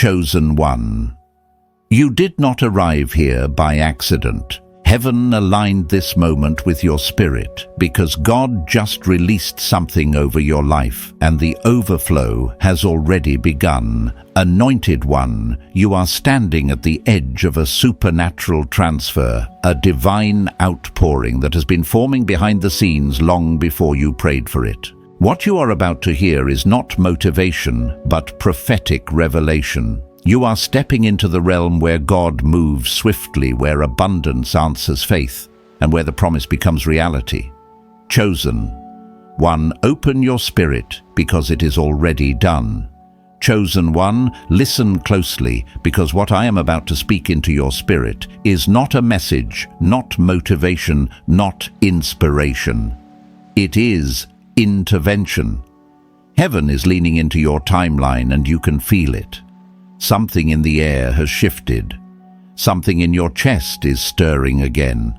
Chosen one. You did not arrive here by accident. Heaven aligned this moment with your spirit because God just released something over your life, and the overflow has already begun. Anointed one, you are standing at the edge of a supernatural transfer, a divine outpouring that has been forming behind the scenes long before you prayed for it. What you are about to hear is not motivation, but prophetic revelation. You are stepping into the realm where God moves swiftly, where abundance answers faith, and where the promise becomes reality. Chosen one, open your spirit, because it is already done. Chosen one, listen closely, because what I am about to speak into your spirit is not a message, not motivation, not inspiration. It is intervention. Heaven is leaning into your timeline, and you can feel it. Something in the air has shifted. Something in your chest is stirring again.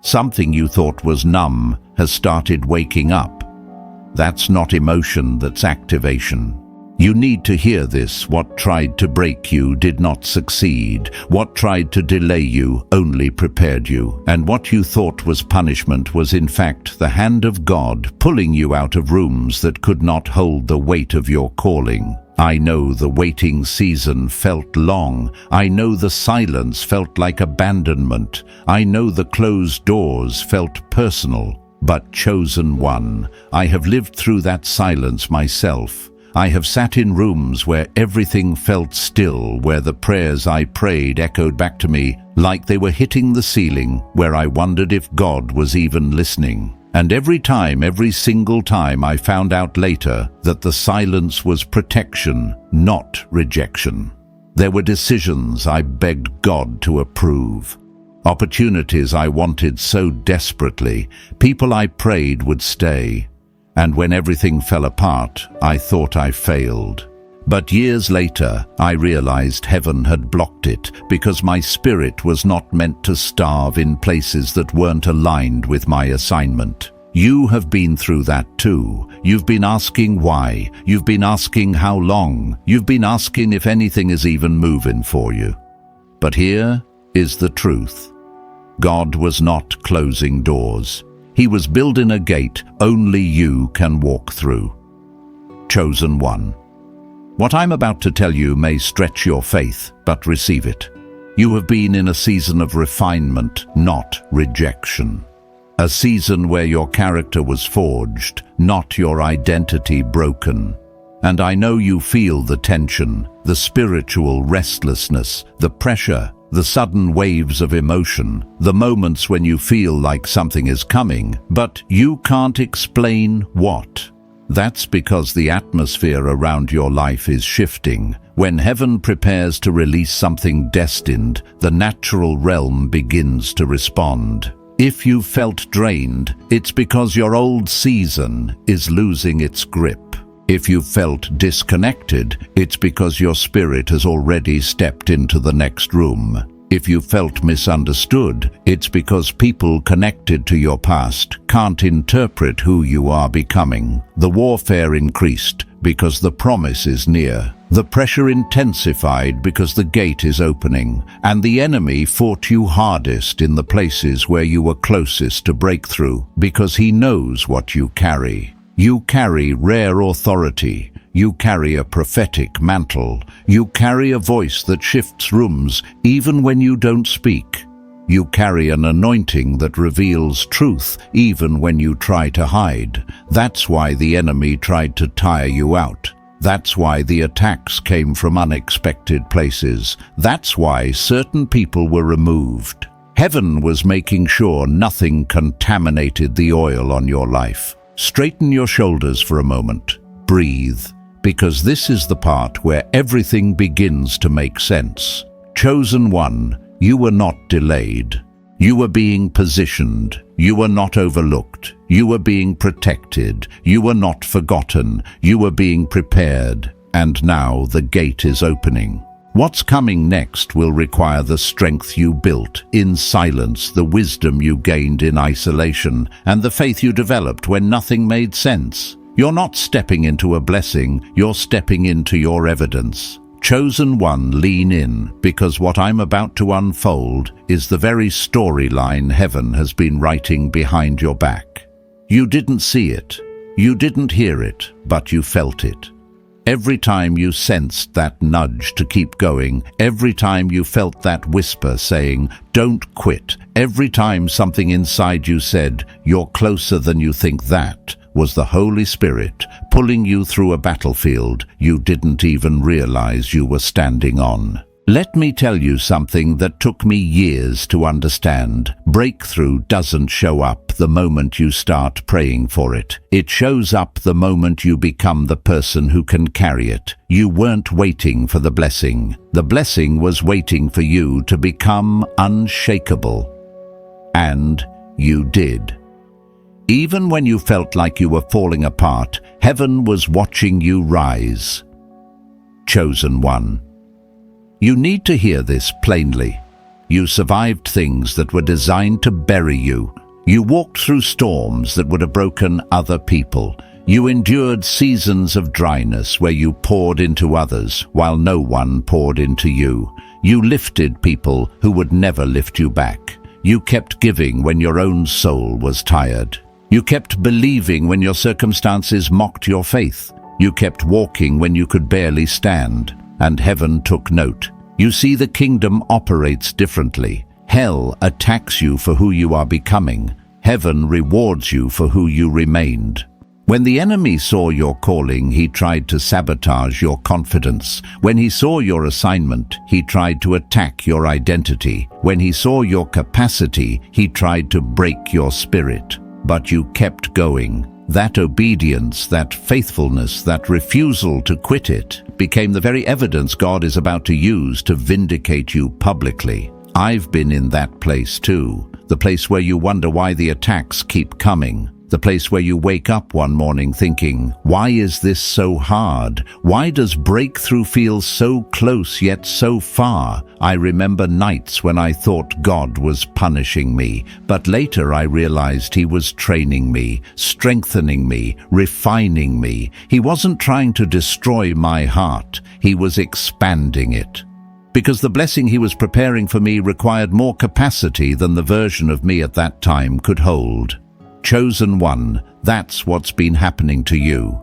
Something you thought was numb has started waking up. That's not emotion, that's activation. You need to hear this. What tried to break you did not succeed. What tried to delay you only prepared you. And what you thought was punishment was in fact the hand of God pulling you out of rooms that could not hold the weight of your calling. I know the waiting season felt long. I know the silence felt like abandonment. I know the closed doors felt personal. But chosen one, I have lived through that silence myself. I have sat in rooms where everything felt still, where the prayers I prayed echoed back to me like they were hitting the ceiling, where I wondered if God was even listening. And every single time, I found out later that the silence was protection, not rejection. There were decisions I begged God to approve. Opportunities I wanted so desperately, people I prayed would stay. And when everything fell apart, I thought I failed. But years later, I realized heaven had blocked it because my spirit was not meant to starve in places that weren't aligned with my assignment. You have been through that too. You've been asking why. You've been asking how long. You've been asking if anything is even moving for you. But here is the truth. God was not closing doors. He was building a gate only you can walk through. Chosen one. What I'm about to tell you may stretch your faith, but receive it. You have been in a season of refinement, not rejection. A season where your character was forged, not your identity broken. And I know you feel the tension, the spiritual restlessness, the pressure, the sudden waves of emotion, the moments when you feel like something is coming, but you can't explain what. That's because the atmosphere around your life is shifting. When heaven prepares to release something destined, the natural realm begins to respond. If you felt drained, it's because your old season is losing its grip. If you felt disconnected, it's because your spirit has already stepped into the next room. If you felt misunderstood, it's because people connected to your past can't interpret who you are becoming. The warfare increased because the promise is near. The pressure intensified because the gate is opening, and the enemy fought you hardest in the places where you were closest to breakthrough, because he knows what you carry. You carry rare authority. You carry a prophetic mantle. You carry a voice that shifts rooms even when you don't speak. You carry an anointing that reveals truth even when you try to hide. That's why the enemy tried to tire you out. That's why the attacks came from unexpected places. That's why certain people were removed. Heaven was making sure nothing contaminated the oil on your life. Straighten your shoulders for a moment. Breathe. Because this is the part where everything begins to make sense. Chosen one, you were not delayed. You were being positioned. You were not overlooked. You were being protected. You were not forgotten. You were being prepared. And now the gate is opening. What's coming next will require the strength you built in silence, the wisdom you gained in isolation, and the faith you developed when nothing made sense. You're not stepping into a blessing, you're stepping into your evidence. Chosen one, lean in, because what I'm about to unfold is the very storyline heaven has been writing behind your back. You didn't see it, you didn't hear it, but you felt it. Every time you sensed that nudge to keep going, every time you felt that whisper saying, "Don't quit," every time something inside you said, "You're closer than you think," that was the Holy Spirit pulling you through a battlefield you didn't even realize you were standing on. Let me tell you something that took me years to understand. Breakthrough doesn't show up the moment you start praying for it. It shows up the moment you become the person who can carry it. You weren't waiting for the blessing. The blessing was waiting for you to become unshakable. And you did. Even when you felt like you were falling apart, heaven was watching you rise. Chosen one. You need to hear this plainly. You survived things that were designed to bury you. You walked through storms that would have broken other people. You endured seasons of dryness where you poured into others while no one poured into you. You lifted people who would never lift you back. You kept giving when your own soul was tired. You kept believing when your circumstances mocked your faith. You kept walking when you could barely stand. And heaven took note. You see, the kingdom operates differently. Hell attacks you for who you are becoming. Heaven rewards you for who you remained. When the enemy saw your calling, he tried to sabotage your confidence. When he saw your assignment, he tried to attack your identity. When he saw your capacity, he tried to break your spirit. But you kept going. That obedience, that faithfulness, that refusal to quit it became the very evidence God is about to use to vindicate you publicly. I've been in that place too, the place where you wonder why the attacks keep coming. The place where you wake up one morning thinking, why is this so hard? Why does breakthrough feel so close yet so far? I remember nights when I thought God was punishing me, but later I realized He was training me, strengthening me, refining me. He wasn't trying to destroy my heart, He was expanding it. Because the blessing He was preparing for me required more capacity than the version of me at that time could hold. Chosen one, that's what's been happening to you.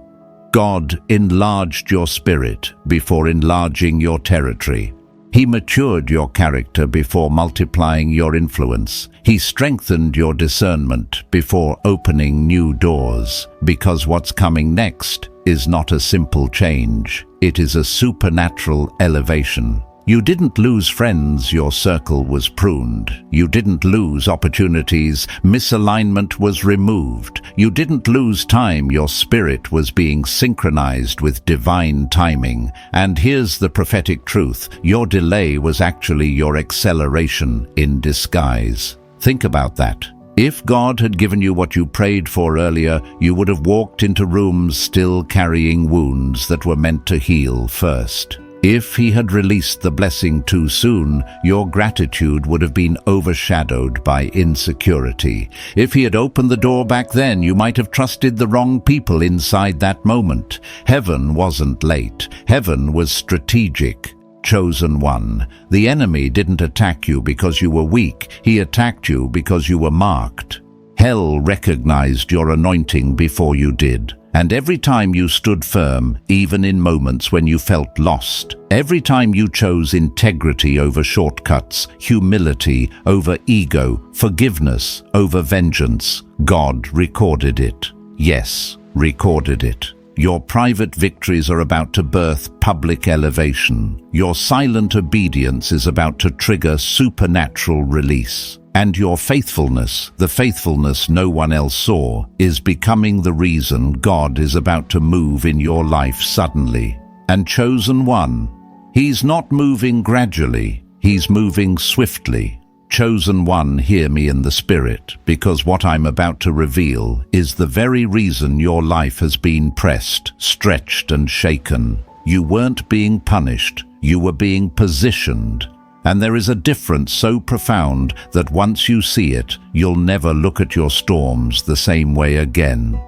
God enlarged your spirit before enlarging your territory. He matured your character before multiplying your influence. He strengthened your discernment before opening new doors. Because what's coming next is not a simple change. It is a supernatural elevation. You didn't lose friends, your circle was pruned. You didn't lose opportunities, misalignment was removed. You didn't lose time, your spirit was being synchronized with divine timing. And here's the prophetic truth, your delay was actually your acceleration in disguise. Think about that. If God had given you what you prayed for earlier, you would have walked into rooms still carrying wounds that were meant to heal first. If He had released the blessing too soon, your gratitude would have been overshadowed by insecurity. If He had opened the door back then, you might have trusted the wrong people inside that moment. Heaven wasn't late. Heaven was strategic. Chosen one. The enemy didn't attack you because you were weak. He attacked you because you were marked. Hell recognized your anointing before you did. And every time you stood firm, even in moments when you felt lost, every time you chose integrity over shortcuts, humility over ego, forgiveness over vengeance, God recorded it. Yes, recorded it. Your private victories are about to birth public elevation. Your silent obedience is about to trigger supernatural release. And your faithfulness, the faithfulness no one else saw, is becoming the reason God is about to move in your life suddenly. And chosen one, He's not moving gradually, He's moving swiftly. Chosen one, hear me in the Spirit, because what I'm about to reveal is the very reason your life has been pressed, stretched, and shaken. You weren't being punished, you were being positioned. And there is a difference so profound that once you see it, you'll never look at your storms the same way again.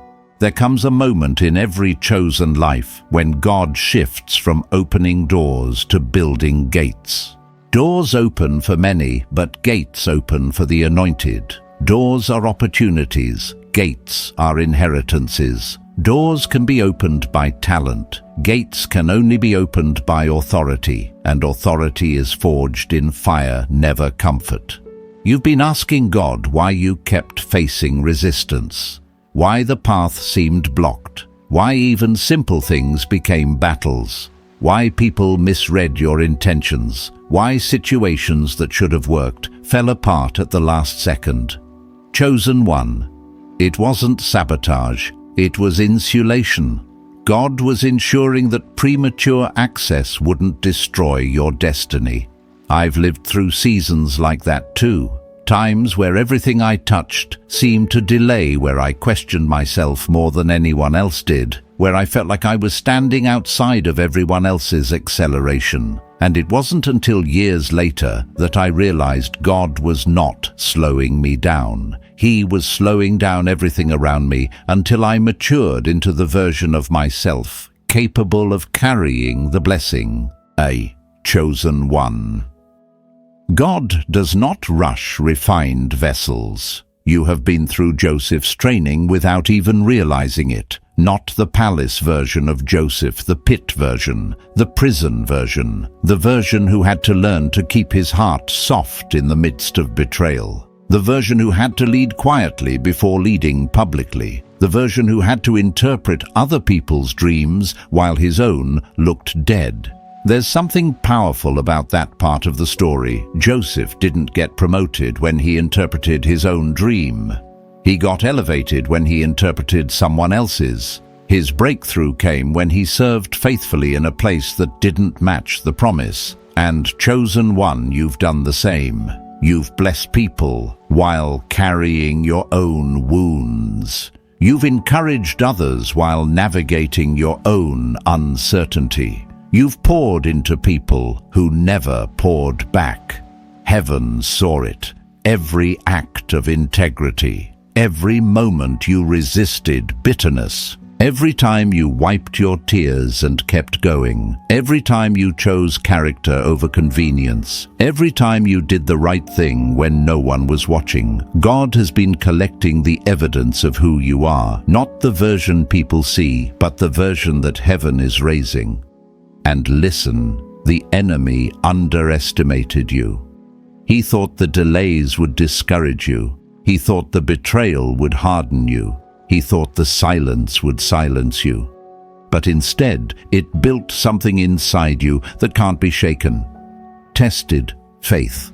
There comes a moment in every chosen life when God shifts from opening doors to building gates. Doors open for many, but gates open for the anointed. Doors are opportunities, gates are inheritances. Doors can be opened by talent. Gates can only be opened by authority, and authority is forged in fire, never comfort. You've been asking God why you kept facing resistance, why the path seemed blocked, why even simple things became battles, why people misread your intentions, why situations that should have worked fell apart at the last second. Chosen one. It wasn't sabotage, it was insulation. God was ensuring that premature access wouldn't destroy your destiny. I've lived through seasons like that too. Times where everything I touched seemed to delay, where I questioned myself more than anyone else did, where I felt like I was standing outside of everyone else's acceleration. And it wasn't until years later that I realized God was not slowing me down. He was slowing down everything around me until I matured into the version of myself capable of carrying the blessing, a chosen one. God does not rush refined vessels. You have been through Joseph's training without even realizing it. Not the palace version of Joseph, the pit version, the prison version, the version who had to learn to keep his heart soft in the midst of betrayal, the version who had to lead quietly before leading publicly, the version who had to interpret other people's dreams while his own looked dead. There's something powerful about that part of the story. Joseph didn't get promoted when he interpreted his own dream. He got elevated when he interpreted someone else's. His breakthrough came when he served faithfully in a place that didn't match the promise. And chosen one, you've done the same. You've blessed people while carrying your own wounds. You've encouraged others while navigating your own uncertainty. You've poured into people who never poured back. Heaven saw it. Every act of integrity. Every moment you resisted bitterness. Every time you wiped your tears and kept going. Every time you chose character over convenience. Every time you did the right thing when no one was watching. God has been collecting the evidence of who you are. Not the version people see, but the version that heaven is raising. And listen, the enemy underestimated you. He thought the delays would discourage you. He thought the betrayal would harden you. He thought the silence would silence you. But instead, it built something inside you that can't be shaken. Tested faith.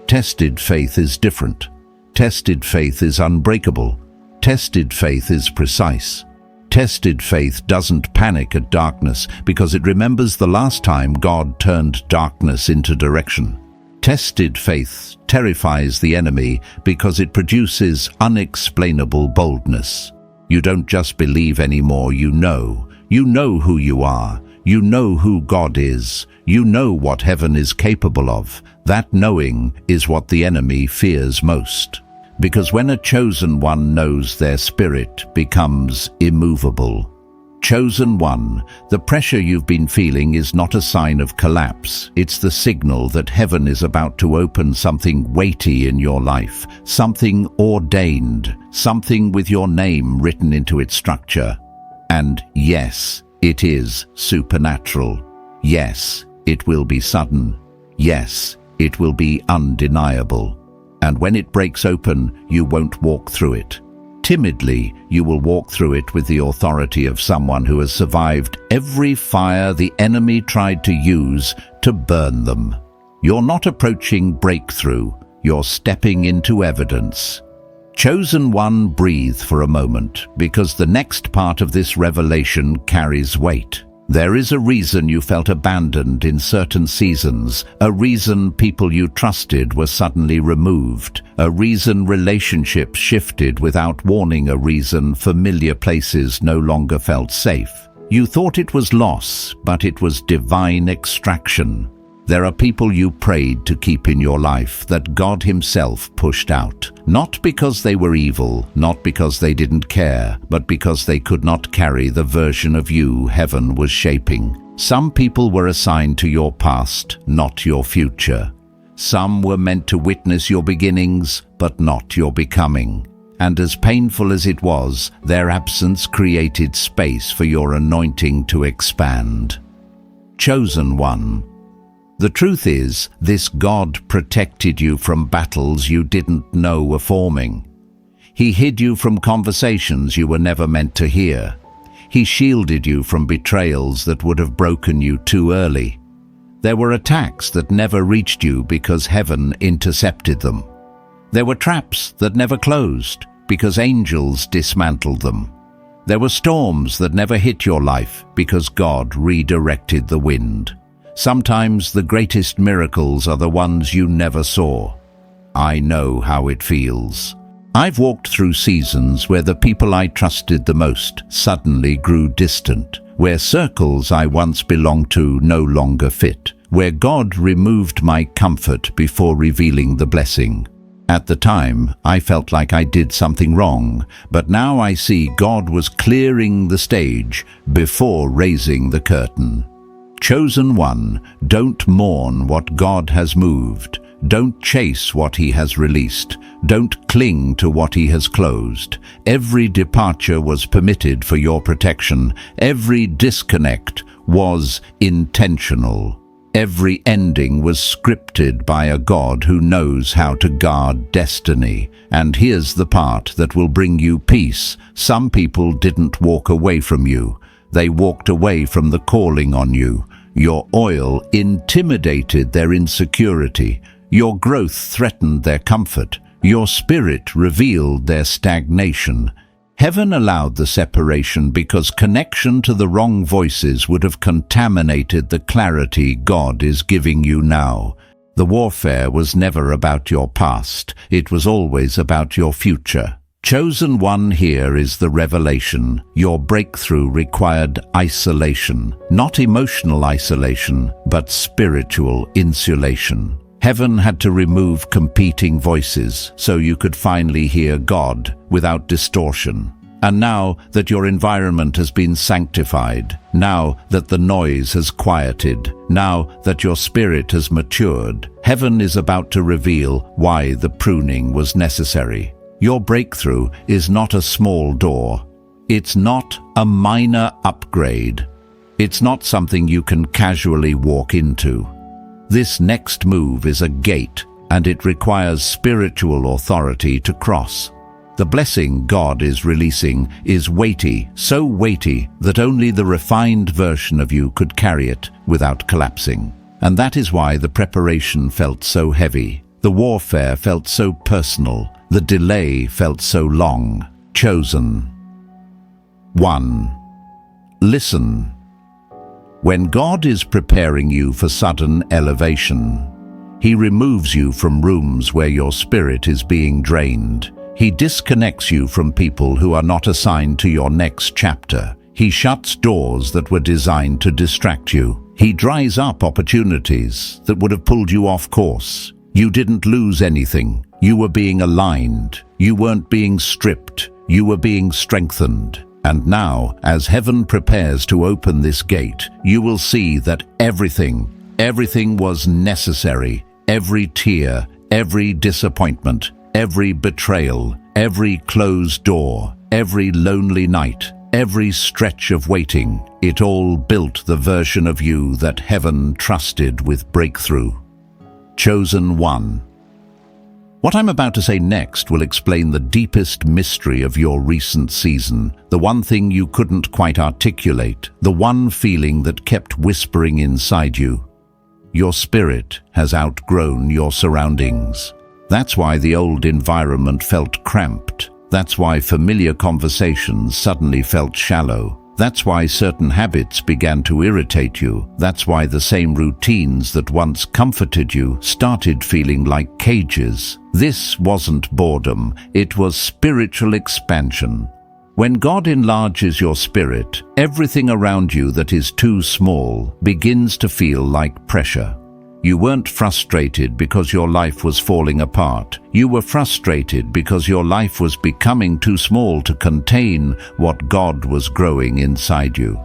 Tested faith is different. Tested faith is unbreakable. Tested faith is precise. Tested faith doesn't panic at darkness because it remembers the last time God turned darkness into direction. Tested faith terrifies the enemy because it produces unexplainable boldness. You don't just believe anymore, you know. You know who you are. You know who God is. You know what heaven is capable of. That knowing is what the enemy fears most. Because when a chosen one knows, their spirit becomes immovable. Chosen one, the pressure you've been feeling is not a sign of collapse. It's the signal that heaven is about to open something weighty in your life, something ordained, something with your name written into its structure. And yes, it is supernatural. Yes, it will be sudden. Yes, it will be undeniable. And when it breaks open, you won't walk through it timidly. You will walk through it with the authority of someone who has survived every fire the enemy tried to use to burn them. You're not approaching breakthrough. You're stepping into evidence. Chosen one, breathe for a moment, because the next part of this revelation carries weight. There is a reason you felt abandoned in certain seasons, a reason people you trusted were suddenly removed, a reason relationships shifted without warning, a reason familiar places no longer felt safe. You thought it was loss, but it was divine extraction. There are people you prayed to keep in your life that God Himself pushed out. Not because they were evil, not because they didn't care, but because they could not carry the version of you heaven was shaping. Some people were assigned to your past, not your future. Some were meant to witness your beginnings, but not your becoming. And as painful as it was, their absence created space for your anointing to expand. Chosen one. The truth is, this God protected you from battles you didn't know were forming. He hid you from conversations you were never meant to hear. He shielded you from betrayals that would have broken you too early. There were attacks that never reached you because heaven intercepted them. There were traps that never closed because angels dismantled them. There were storms that never hit your life because God redirected the wind. Sometimes the greatest miracles are the ones you never saw. I know how it feels. I've walked through seasons where the people I trusted the most suddenly grew distant, where circles I once belonged to no longer fit, where God removed my comfort before revealing the blessing. At the time, I felt like I did something wrong, but now I see God was clearing the stage before raising the curtain. Chosen one, don't mourn what God has moved. Don't chase what He has released. Don't cling to what He has closed. Every departure was permitted for your protection. Every disconnect was intentional. Every ending was scripted by a God who knows how to guard destiny. And here's the part that will bring you peace. Some people didn't walk away from you. They walked away from the calling on you. Your oil intimidated their insecurity. Your growth threatened their comfort. Your spirit revealed their stagnation. Heaven allowed the separation because connection to the wrong voices would have contaminated the clarity God is giving you now. The warfare was never about your past. It was always about your future. Chosen one, here is the revelation. Your breakthrough required isolation. Not emotional isolation, but spiritual insulation. Heaven had to remove competing voices so you could finally hear God without distortion. And now that your environment has been sanctified, now that the noise has quieted, now that your spirit has matured, heaven is about to reveal why the pruning was necessary. Your breakthrough is not a small door. It's not a minor upgrade. It's not something you can casually walk into. This next move is a gate, and it requires spiritual authority to cross. The blessing God is releasing is weighty, so weighty that only the refined version of you could carry it without collapsing. And that is why the preparation felt so heavy. The warfare felt so personal. The delay felt so long. Chosen. 1. Listen. When God is preparing you for sudden elevation, He removes you from rooms where your spirit is being drained. He disconnects you from people who are not assigned to your next chapter. He shuts doors that were designed to distract you. He dries up opportunities that would have pulled you off course. You didn't lose anything. You were being aligned. You weren't being stripped. You were being strengthened. And now, as heaven prepares to open this gate, you will see that everything was necessary. Every tear, every disappointment, every betrayal, every closed door, every lonely night, every stretch of waiting, it all built the version of you that heaven trusted with breakthrough. Chosen one. What I'm about to say next will explain the deepest mystery of your recent season, the one thing you couldn't quite articulate, the one feeling that kept whispering inside you. Your spirit has outgrown your surroundings. That's why the old environment felt cramped. That's why familiar conversations suddenly felt shallow. That's why certain habits began to irritate you. That's why the same routines that once comforted you started feeling like cages. This wasn't boredom, it was spiritual expansion. When God enlarges your spirit, everything around you that is too small begins to feel like pressure. You weren't frustrated because your life was falling apart. You were frustrated because your life was becoming too small to contain what God was growing inside you.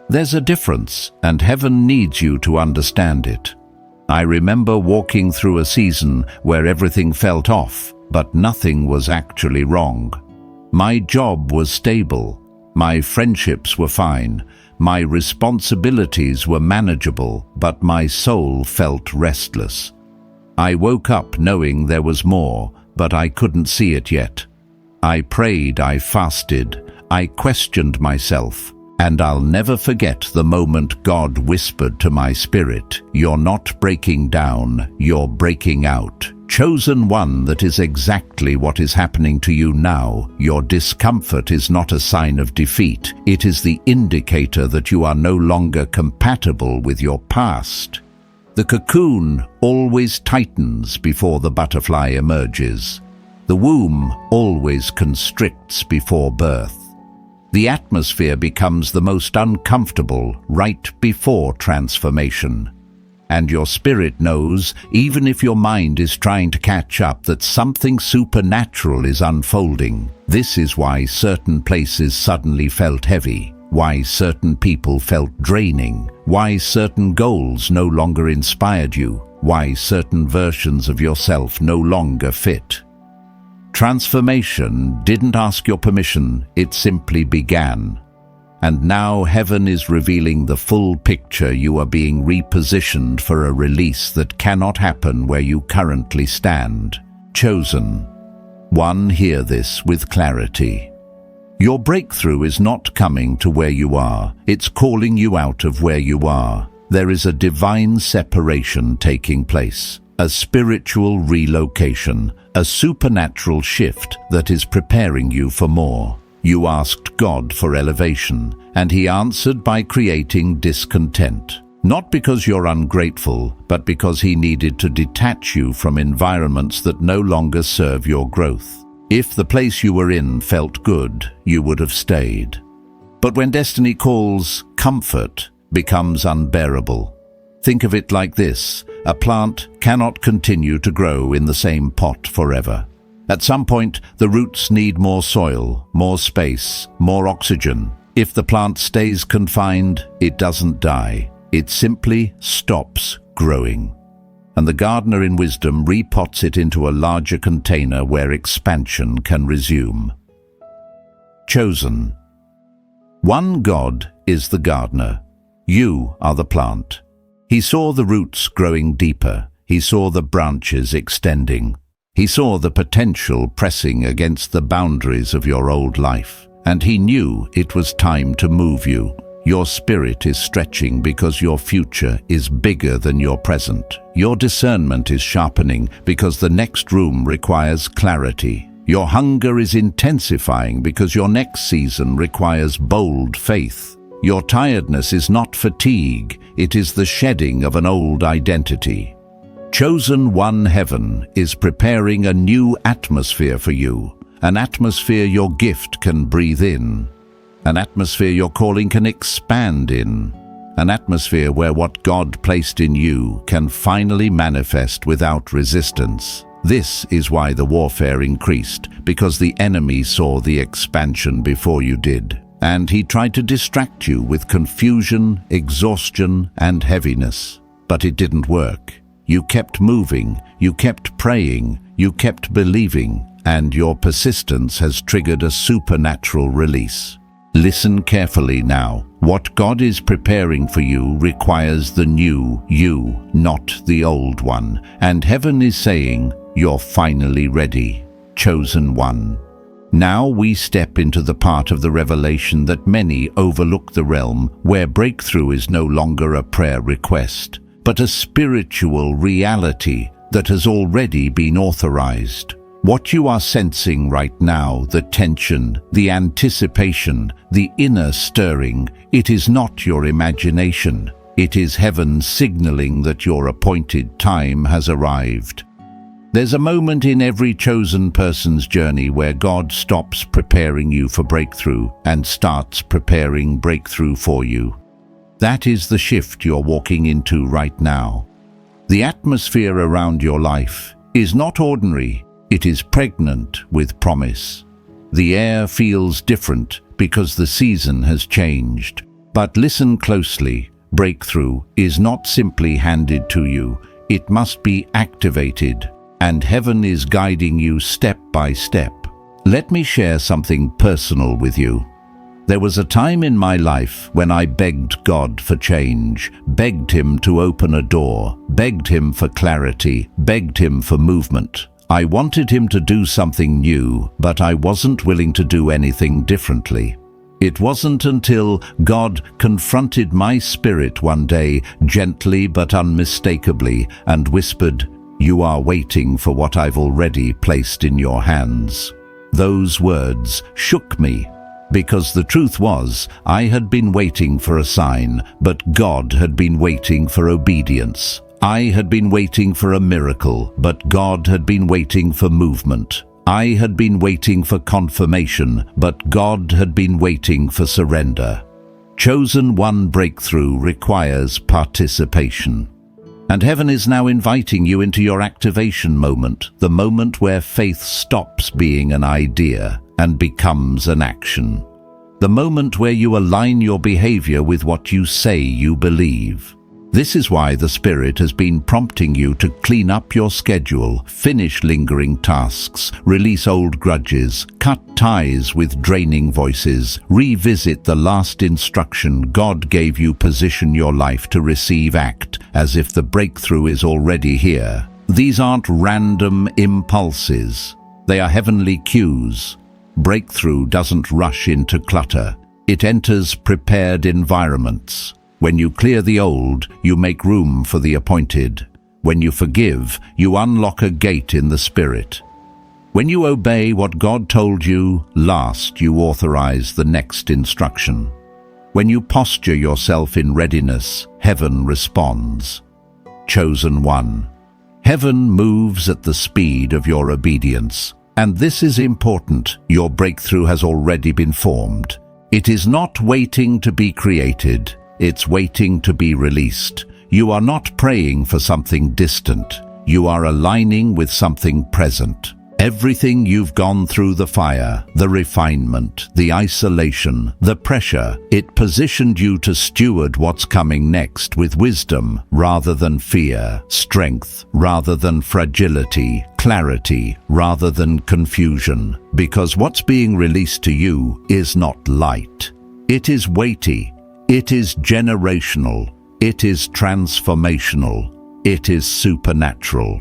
There's a difference, and heaven needs you to understand it. I remember walking through a season where everything felt off, but nothing was actually wrong. My job was stable. My friendships were fine. My responsibilities were manageable, but my soul felt restless. I woke up knowing there was more, but I couldn't see it yet. I prayed, I fasted, I questioned myself, and I'll never forget the moment God whispered to my spirit, "You're not breaking down, you're breaking out." Chosen one, that is exactly what is happening to you now. Your discomfort is not a sign of defeat. It is the indicator that you are no longer compatible with your past. The cocoon always tightens before the butterfly emerges. The womb always constricts before birth. The atmosphere becomes the most uncomfortable right before transformation. And your spirit knows, even if your mind is trying to catch up, that something supernatural is unfolding. This is why certain places suddenly felt heavy, why certain people felt draining, why certain goals no longer inspired you, why certain versions of yourself no longer fit. Transformation didn't ask your permission, it simply began. And now heaven is revealing the full picture. You are being repositioned for a release that cannot happen where you currently stand. Chosen one, hear this with clarity. Your breakthrough is not coming to where you are, it's calling you out of where you are. There is a divine separation taking place, a spiritual relocation, a supernatural shift that is preparing you for more. You asked God for elevation, and He answered by creating discontent. Not because you're ungrateful, but because He needed to detach you from environments that no longer serve your growth. If the place you were in felt good, you would have stayed. But when destiny calls, comfort becomes unbearable. Think of it like this: a plant cannot continue to grow in the same pot forever. At some point, the roots need more soil, more space, more oxygen. If the plant stays confined, it doesn't die. It simply stops growing. And the gardener in wisdom repots it into a larger container where expansion can resume. Chosen. One God is the gardener. You are the plant. He saw the roots growing deeper. He saw the branches extending. He saw the potential pressing against the boundaries of your old life, and He knew it was time to move you. Your spirit is stretching because your future is bigger than your present. Your discernment is sharpening because the next room requires clarity. Your hunger is intensifying because your next season requires bold faith. Your tiredness is not fatigue, it is the shedding of an old identity. Chosen one, heaven is preparing a new atmosphere for you, an atmosphere your gift can breathe in, an atmosphere your calling can expand in, an atmosphere where what God placed in you can finally manifest without resistance. This is why the warfare increased, because the enemy saw the expansion before you did, and he tried to distract you with confusion, exhaustion, and heaviness. But it didn't work. You kept moving, you kept praying, you kept believing, and your persistence has triggered a supernatural release. Listen carefully now. What God is preparing for you requires the new you, not the old one. And heaven is saying, you're finally ready, chosen one. Now we step into the part of the revelation that many overlook, the realm where breakthrough is no longer a prayer request, but a spiritual reality that has already been authorized. What you are sensing right now, the tension, the anticipation, the inner stirring, it is not your imagination. It is heaven signaling that your appointed time has arrived. There's a moment in every chosen person's journey where God stops preparing you for breakthrough and starts preparing breakthrough for you. That is the shift you're walking into right now. The atmosphere around your life is not ordinary, it is pregnant with promise. The air feels different because the season has changed. But listen closely, breakthrough is not simply handed to you, it must be activated, and heaven is guiding you step by step. Let me share something personal with you. There was a time in my life when I begged God for change, begged Him to open a door, begged Him for clarity, begged Him for movement. I wanted Him to do something new, but I wasn't willing to do anything differently. It wasn't until God confronted my spirit one day, gently but unmistakably, and whispered, "You are waiting for what I've already placed in your hands." Those words shook me, because the truth was, I had been waiting for a sign, but God had been waiting for obedience. I had been waiting for a miracle, but God had been waiting for movement. I had been waiting for confirmation, but God had been waiting for surrender. Chosen one breakthrough requires participation. And heaven is now inviting you into your activation moment, the moment where faith stops being an idea and becomes an action. The moment where you align your behavior with what you say you believe. This is why the Spirit has been prompting you to clean up your schedule, finish lingering tasks, release old grudges, cut ties with draining voices, revisit the last instruction God gave you, position your life to receive, act as if the breakthrough is already here. These aren't random impulses. They are heavenly cues. Breakthrough doesn't rush into clutter. It enters prepared environments. When you clear the old, you make room for the appointed. When you forgive, you unlock a gate in the Spirit. When you obey what God told you last, you authorize the next instruction. When you posture yourself in readiness, heaven responds. Chosen one. Heaven moves at the speed of your obedience. And this is important. Your breakthrough has already been formed. It is not waiting to be created. It's waiting to be released. You are not praying for something distant. You are aligning with something present. Everything you've gone through, the fire, the refinement, the isolation, the pressure, it positioned you to steward what's coming next with wisdom rather than fear, strength rather than fragility, clarity rather than confusion. Because what's being released to you is not light. It is weighty. It is generational. It is transformational. It is supernatural.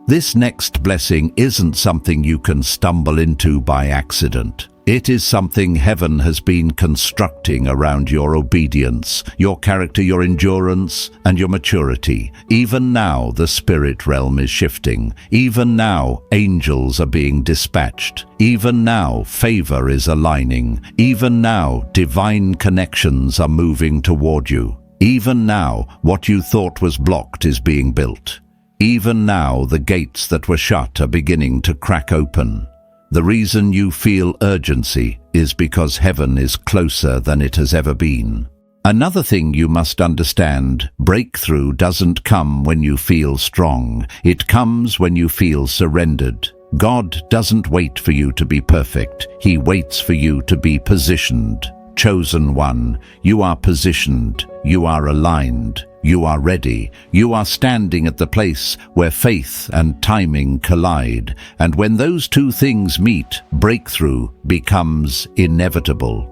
This next blessing isn't something you can stumble into by accident. It is something heaven has been constructing around your obedience, your character, your endurance, and your maturity. Even now, the spirit realm is shifting. Even now, angels are being dispatched. Even now, favor is aligning. Even now, divine connections are moving toward you. Even now, what you thought was blocked is being built. Even now, the gates that were shut are beginning to crack open. The reason you feel urgency is because heaven is closer than it has ever been. Another thing you must understand, breakthrough doesn't come when you feel strong. It comes when you feel surrendered. God doesn't wait for you to be perfect. He waits for you to be positioned. Chosen one, you are positioned. You are aligned. You are ready. You are standing at the place where faith and timing collide. And when those two things meet, breakthrough becomes inevitable.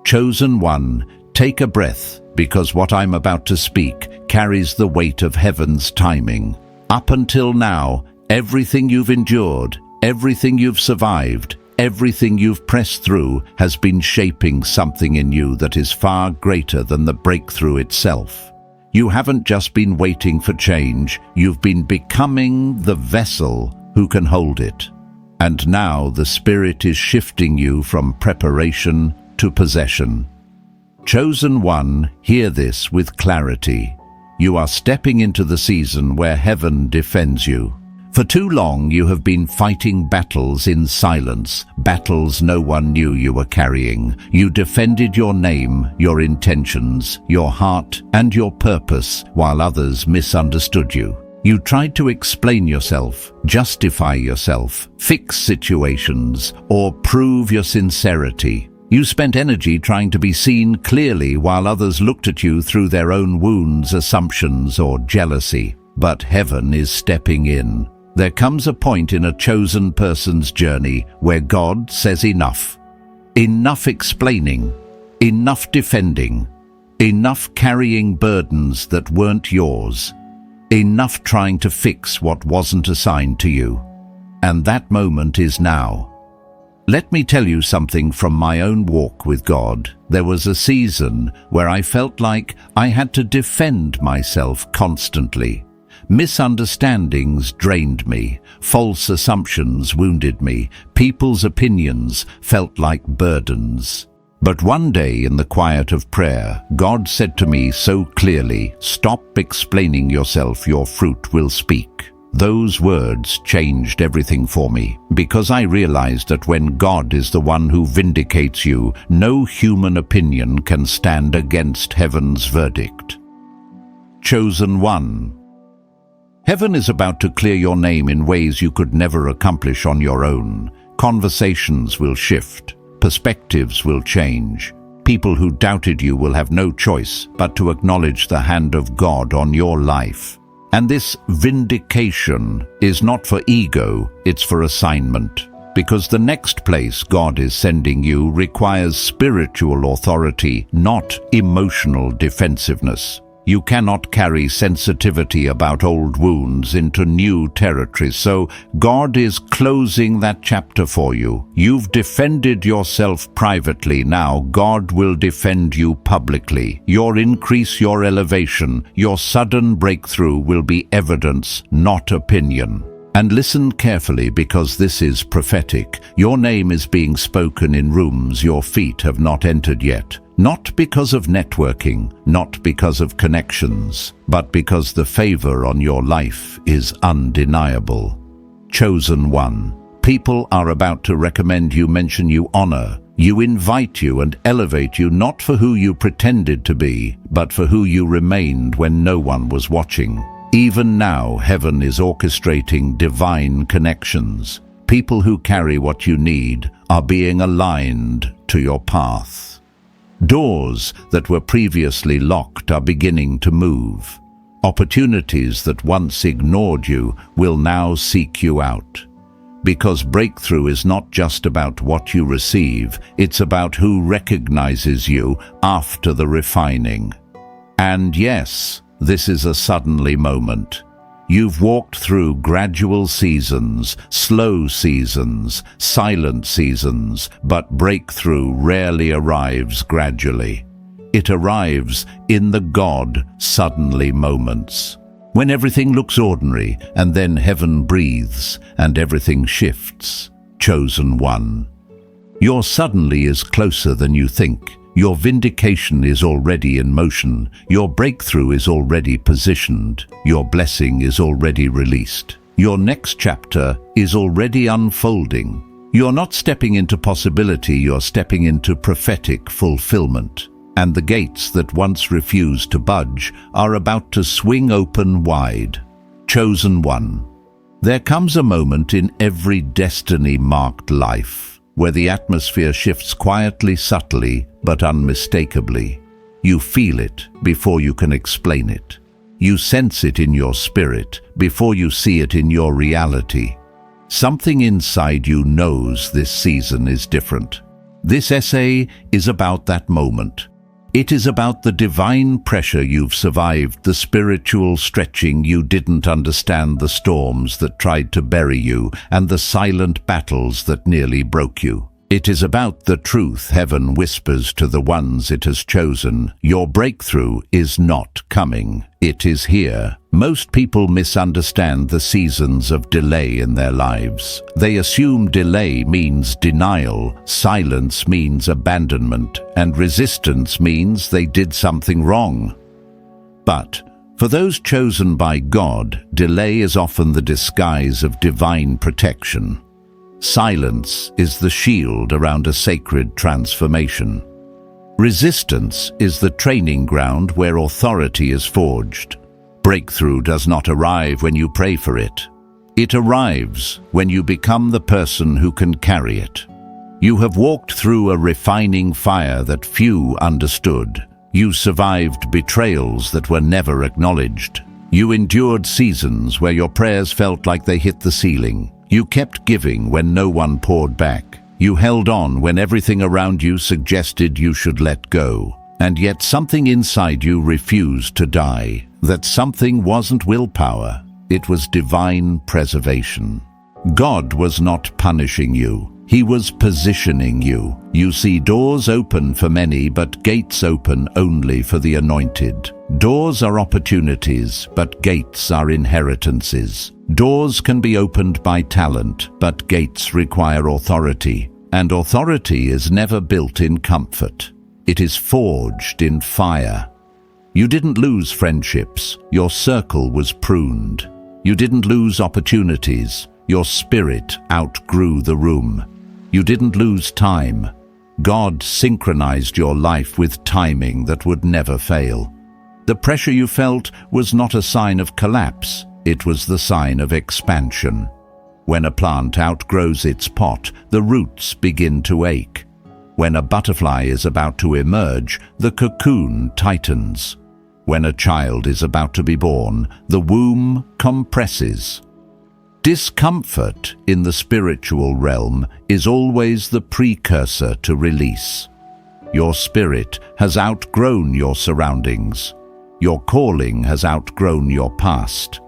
Chosen one, take a breath, because what I'm about to speak carries the weight of heaven's timing. Up until now, everything you've endured, everything you've survived, everything you've pressed through has been shaping something in you that is far greater than the breakthrough itself. You haven't just been waiting for change, you've been becoming the vessel who can hold it. And now the Spirit is shifting you from preparation to possession. Chosen one, hear this with clarity. You are stepping into the season where heaven defends you. For too long you have been fighting battles in silence, battles no one knew you were carrying. You defended your name, your intentions, your heart, and your purpose while others misunderstood you. You tried to explain yourself, justify yourself, fix situations, or prove your sincerity. You spent energy trying to be seen clearly while others looked at you through their own wounds, assumptions, or jealousy. But heaven is stepping in. There comes a point in a chosen person's journey where God says enough. Enough explaining, enough defending, enough carrying burdens that weren't yours, enough trying to fix what wasn't assigned to you. And that moment is now. Let me tell you something from my own walk with God. There was a season where I felt like I had to defend myself constantly. Misunderstandings drained me, false assumptions wounded me, people's opinions felt like burdens. But one day in the quiet of prayer, God said to me so clearly, "Stop explaining yourself, your fruit will speak." Those words changed everything for me, because I realized that when God is the one who vindicates you, no human opinion can stand against heaven's verdict. Chosen one. Heaven is about to clear your name in ways you could never accomplish on your own. Conversations will shift. Perspectives will change. People who doubted you will have no choice but to acknowledge the hand of God on your life. And this vindication is not for ego, it's for assignment. Because the next place God is sending you requires spiritual authority, not emotional defensiveness. You cannot carry sensitivity about old wounds into new territories, so God is closing that chapter for you. You've defended yourself privately, now God will defend you publicly. Your increase, your elevation, your sudden breakthrough will be evidence, not opinion. And listen carefully, because this is prophetic. Your name is being spoken in rooms your feet have not entered yet. Not because of networking, not because of connections, but because the favor on your life is undeniable. Chosen one. People are about to recommend you, mention you, honor you, invite you, and elevate you, not for who you pretended to be, but for who you remained when no one was watching. Even now, heaven is orchestrating divine connections. People who carry what you need are being aligned to your path. Doors that were previously locked are beginning to move. Opportunities that once ignored you will now seek you out. Because breakthrough is not just about what you receive, it's about who recognizes you after the refining. And yes, this is a suddenly moment. You've walked through gradual seasons, slow seasons, silent seasons, but breakthrough rarely arrives gradually. It arrives in the God suddenly moments. When everything looks ordinary, and then heaven breathes, and everything shifts. Chosen one. Your suddenly is closer than you think. Your vindication is already in motion. Your breakthrough is already positioned. Your blessing is already released. Your next chapter is already unfolding. You're not stepping into possibility, you're stepping into prophetic fulfillment. And the gates that once refused to budge are about to swing open wide. Chosen one. There comes a moment in every destiny-marked life where the atmosphere shifts quietly, subtly, but unmistakably. You feel it before you can explain it. You sense it in your spirit before you see it in your reality. Something inside you knows this season is different. This essay is about that moment. It is about the divine pressure you've survived, the spiritual stretching you didn't understand, the storms that tried to bury you, and the silent battles that nearly broke you. It is about the truth heaven whispers to the ones it has chosen. Your breakthrough is not coming. It is here. Most people misunderstand the seasons of delay in their lives. They assume delay means denial, silence means abandonment, and resistance means they did something wrong. But for those chosen by God, delay is often the disguise of divine protection. Silence is the shield around a sacred transformation. Resistance is the training ground where authority is forged. Breakthrough does not arrive when you pray for it. It arrives when you become the person who can carry it. You have walked through a refining fire that few understood. You survived betrayals that were never acknowledged. You endured seasons where your prayers felt like they hit the ceiling. You kept giving when no one poured back. You held on when everything around you suggested you should let go. And yet something inside you refused to die. That something wasn't willpower. It was divine preservation. God was not punishing you. He was positioning you. You see, doors open for many, but gates open only for the anointed. Doors are opportunities, but gates are inheritances. Doors can be opened by talent, but gates require authority. And authority is never built in comfort. It is forged in fire. You didn't lose friendships. Your circle was pruned. You didn't lose opportunities. Your spirit outgrew the room. You didn't lose time. God synchronized your life with timing that would never fail. The pressure you felt was not a sign of collapse. It was the sign of expansion. When a plant outgrows its pot, the roots begin to ache. When a butterfly is about to emerge, the cocoon tightens. When a child is about to be born, the womb compresses. Discomfort in the spiritual realm is always the precursor to release. Your spirit has outgrown your surroundings. Your calling has outgrown your past.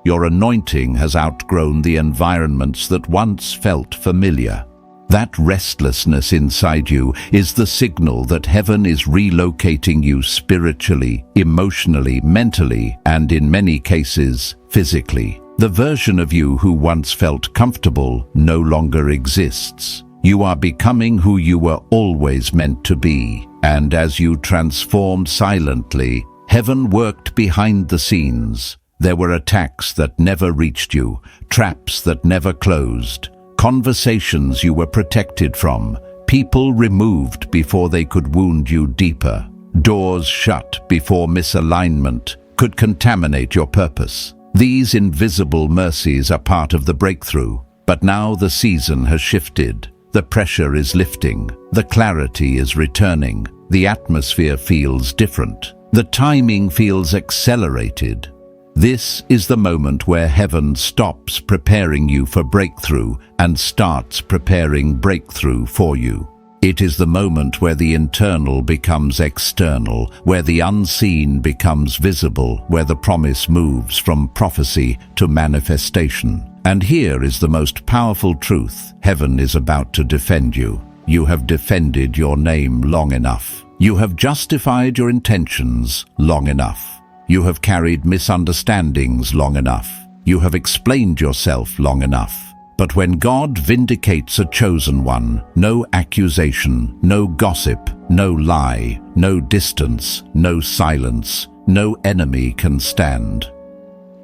Your anointing has outgrown the environments that once felt familiar. That restlessness inside you is the signal that heaven is relocating you spiritually, emotionally, mentally, and in many cases, physically. The version of you who once felt comfortable no longer exists. You are becoming who you were always meant to be. And as you transformed silently, heaven worked behind the scenes. There were attacks that never reached you, traps that never closed, conversations you were protected from, people removed before they could wound you deeper, doors shut before misalignment could contaminate your purpose. These invisible mercies are part of the breakthrough, but now the season has shifted. The pressure is lifting, the clarity is returning, the atmosphere feels different, the timing feels accelerated. This is the moment where heaven stops preparing you for breakthrough and starts preparing breakthrough for you. It is the moment where the internal becomes external, where the unseen becomes visible, where the promise moves from prophecy to manifestation. And here is the most powerful truth. Heaven is about to defend you. You have defended your name long enough. You have justified your intentions long enough. You have carried misunderstandings long enough. You have explained yourself long enough. But when God vindicates a chosen one, no accusation, no gossip, no lie, no distance, no silence, no enemy can stand.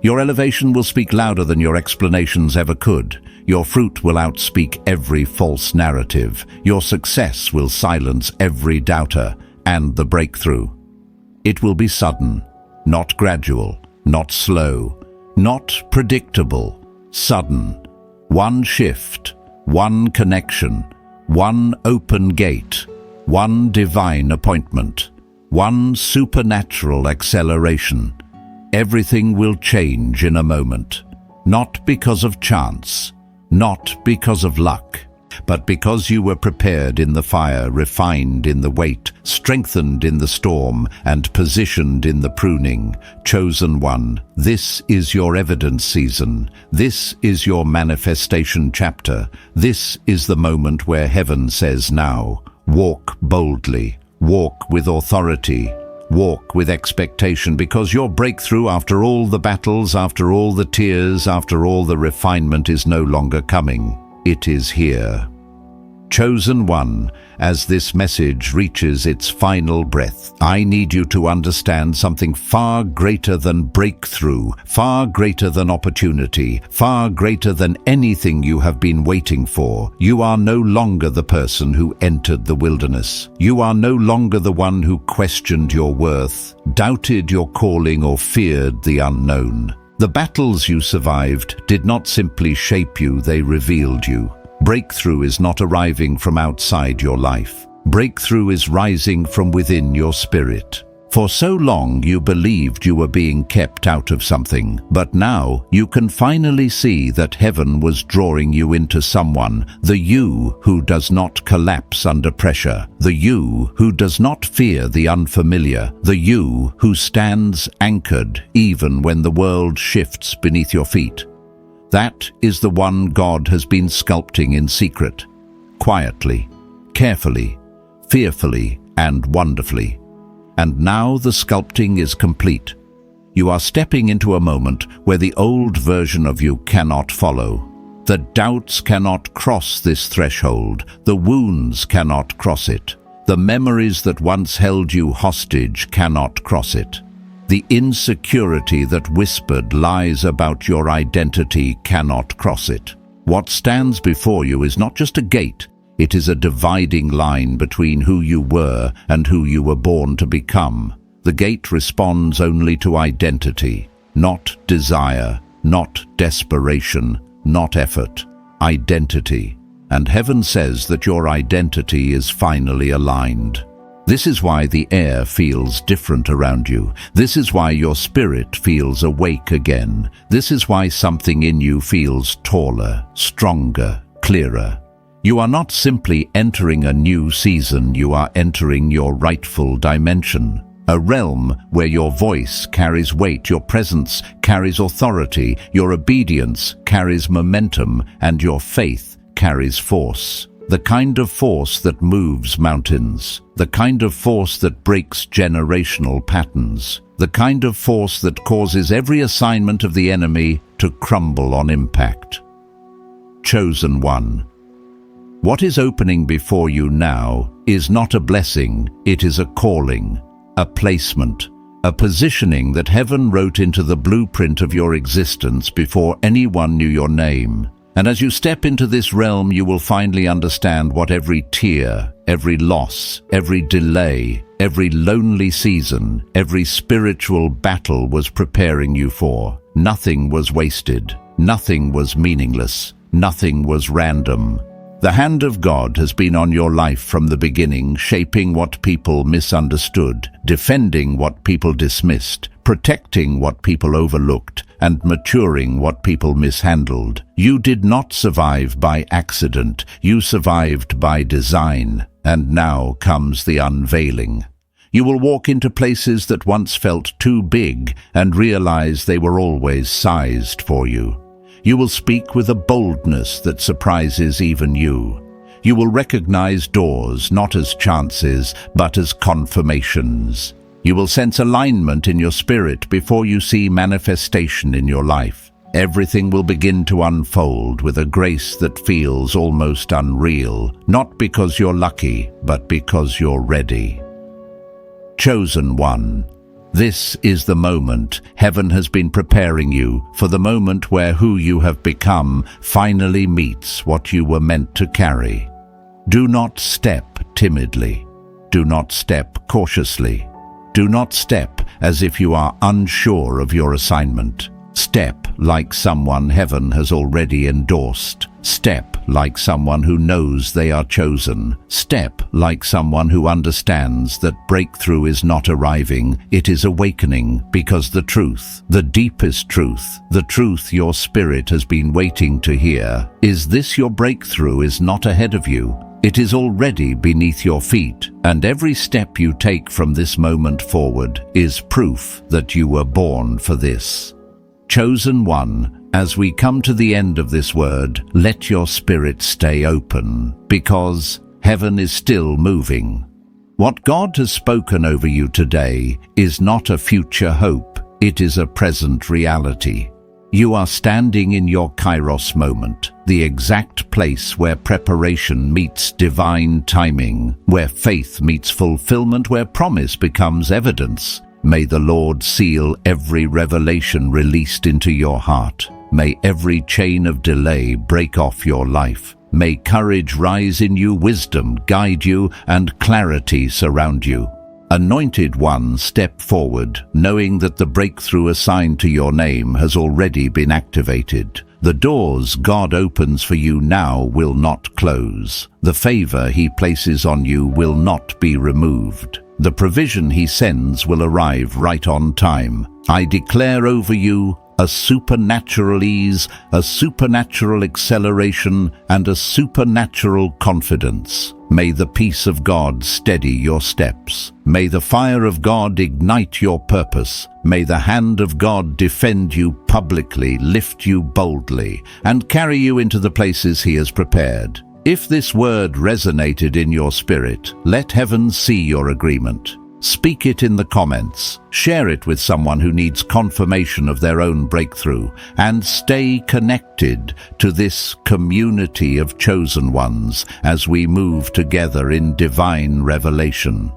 Your elevation will speak louder than your explanations ever could. Your fruit will outspeak every false narrative. Your success will silence every doubter and the breakthrough. It will be sudden, not gradual, not slow, not predictable, sudden. One shift, one connection, one open gate, one divine appointment, one supernatural acceleration. Everything will change in a moment, not because of chance, not because of luck, but because you were prepared in the fire, refined in the wait, strengthened in the storm, and positioned in the pruning. Chosen one, this is your evidence season. This is your manifestation chapter. This is the moment where heaven says now, walk boldly, walk with authority, walk with expectation, because your breakthrough, after all the battles, after all the tears, after all the refinement, is no longer coming. It is here. Chosen one, as this message reaches its final breath, I need you to understand something far greater than breakthrough, far greater than opportunity, far greater than anything you have been waiting for. You are no longer the person who entered the wilderness. You are no longer the one who questioned your worth, doubted your calling, or feared the unknown. The battles you survived did not simply shape you, they revealed you. Breakthrough is not arriving from outside your life. Breakthrough is rising from within your spirit. For so long you believed you were being kept out of something, but now you can finally see that heaven was drawing you into someone, the you who does not collapse under pressure, the you who does not fear the unfamiliar, the you who stands anchored even when the world shifts beneath your feet. That is the one God has been sculpting in secret, quietly, carefully, fearfully, and wonderfully. And now the sculpting is complete. You are stepping into a moment where the old version of you cannot follow. The doubts cannot cross this threshold. The wounds cannot cross it. The memories that once held you hostage cannot cross it. The insecurity that whispered lies about your identity cannot cross it. What stands before you is not just a gate, it is a dividing line between who you were and who you were born to become. The gate responds only to identity, not desire, not desperation, not effort. Identity. And heaven says that your identity is finally aligned. This is why the air feels different around you. This is why your spirit feels awake again. This is why something in you feels taller, stronger, clearer. You are not simply entering a new season, you are entering your rightful dimension. A realm where your voice carries weight, your presence carries authority, your obedience carries momentum, and your faith carries force. The kind of force that moves mountains, the kind of force that breaks generational patterns, the kind of force that causes every assignment of the enemy to crumble on impact. Chosen one. What is opening before you now is not a blessing, it is a calling, a placement, a positioning that heaven wrote into the blueprint of your existence before anyone knew your name. And as you step into this realm, you will finally understand what every tear, every loss, every delay, every lonely season, every spiritual battle was preparing you for. Nothing was wasted. Nothing was meaningless. Nothing was random. The hand of God has been on your life from the beginning, shaping what people misunderstood, defending what people dismissed, protecting what people overlooked, and maturing what people mishandled. You did not survive by accident, you survived by design. And now comes the unveiling. You will walk into places that once felt too big and realize they were always sized for you. You will speak with a boldness that surprises even you. You will recognize doors not as chances, but as confirmations. You will sense alignment in your spirit before you see manifestation in your life. Everything will begin to unfold with a grace that feels almost unreal, not because you're lucky, but because you're ready. Chosen one. This is the moment. Heaven has been preparing you for the moment where who you have become finally meets what you were meant to carry. Do not step timidly. Do not step cautiously. Do not step as if you are unsure of your assignment. Step like someone heaven has already endorsed. Step like someone who knows they are chosen. Step like someone who understands that breakthrough is not arriving, it is awakening, because the truth, the deepest truth, the truth your spirit has been waiting to hear, is this: your breakthrough is not ahead of you. It is already beneath your feet, and every step you take from this moment forward is proof that you were born for this. Chosen one, as we come to the end of this word, let your spirit stay open, because heaven is still moving. What God has spoken over you today is not a future hope, it is a present reality. You are standing in your Kairos moment, the exact place where preparation meets divine timing, where faith meets fulfillment, where promise becomes evidence. May the Lord seal every revelation released into your heart. May every chain of delay break off your life. May courage rise in you, wisdom guide you, and clarity surround you. Anointed one, step forward, knowing that the breakthrough assigned to your name has already been activated. The doors God opens for you now will not close. The favor He places on you will not be removed. The provision He sends will arrive right on time. I declare over you a supernatural ease, a supernatural acceleration, and a supernatural confidence. May the peace of God steady your steps. May the fire of God ignite your purpose. May the hand of God defend you publicly, lift you boldly, and carry you into the places He has prepared. If this word resonated in your spirit, let heaven see your agreement. Speak it in the comments, share it with someone who needs confirmation of their own breakthrough, and stay connected to this community of chosen ones as we move together in divine revelation.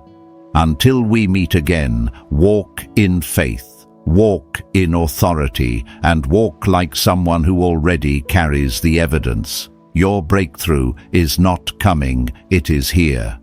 Until we meet again, walk in faith, walk in authority, and walk like someone who already carries the evidence. Your breakthrough is not coming, it is here.